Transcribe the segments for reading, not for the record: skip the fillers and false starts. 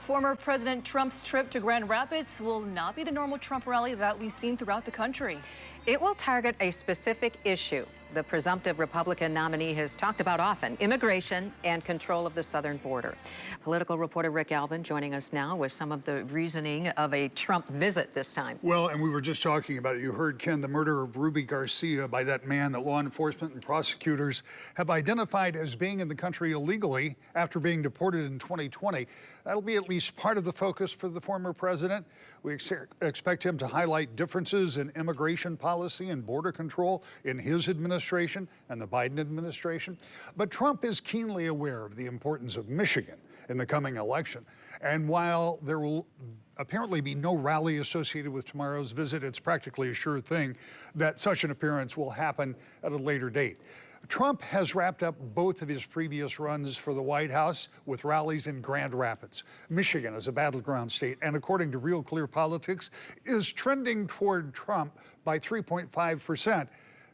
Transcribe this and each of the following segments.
Former President Trump's trip to Grand Rapids will not be the normal Trump rally that we've seen throughout the country. It will target a specific issue the presumptive Republican nominee has talked about often: immigration and control of the southern border. Political reporter Rick Alvin joining us now with some of the reasoning of a Trump visit this time. Well, and we were just talking about it. You heard, Ken, the murder of Ruby Garcia by that man that law enforcement and prosecutors have identified as being in the country illegally after being deported in 2020. That'll be at least part of the focus for the former president. We expect him to highlight differences in immigration policy and border control in his administration and the Biden administration. But Trump is keenly aware of the importance of Michigan in the coming election. And while there will apparently be no rally associated with tomorrow's visit, it's practically a sure thing that such an appearance will happen at a later date. Trump has wrapped up both of his previous runs for the White House with rallies in Grand Rapids. Michigan is a battleground state, and according to Real Clear Politics, is trending toward Trump by 3.5%.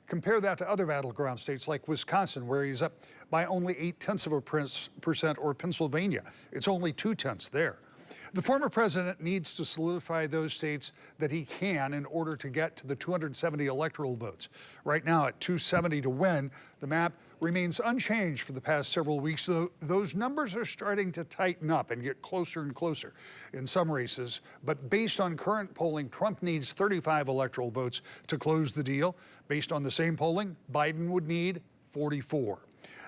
Compare that to other battleground states like Wisconsin, where he's up by only 0.8%, or Pennsylvania. It's only 0.2 there. The former president needs to solidify those states that he can in order to get to the 270 electoral votes. Right now at 270 to win, the map remains unchanged for the past several weeks, though those numbers are starting to tighten up and get closer and closer in some races. But based on current polling, Trump needs 35 electoral votes to close the deal. Based on the same polling, Biden would need 44.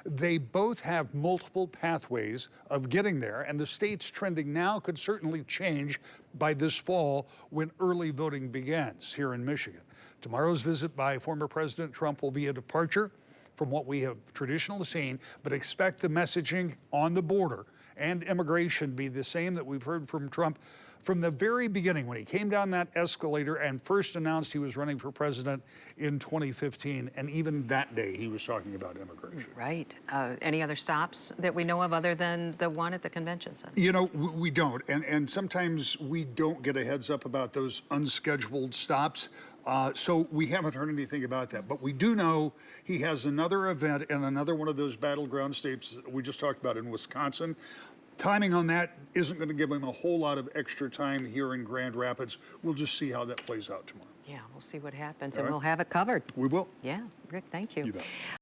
They both have multiple pathways of getting there, and the states trending now could certainly change by this fall when early voting begins here in Michigan. Tomorrow's visit by former President Trump will be a departure from what we have traditionally seen, but expect the messaging on the border and immigration be the same that we've heard from Trump from the very beginning when he came down that escalator and first announced he was running for president in 2015. And even that day, he was talking about immigration. Right. Any other stops that we know of other than the one at the convention center? You know, we don't. And sometimes we don't get a heads up about those unscheduled stops. So we haven't heard anything about that. But we do know he has another event in another one of those battleground states that we just talked about in Wisconsin. Timing on that isn't going to give him a whole lot of extra time here in Grand Rapids. We'll just see how that plays out tomorrow. Yeah, we'll see what happens, All and right. we'll have it covered. We will. Yeah, Rick, thank you. You bet.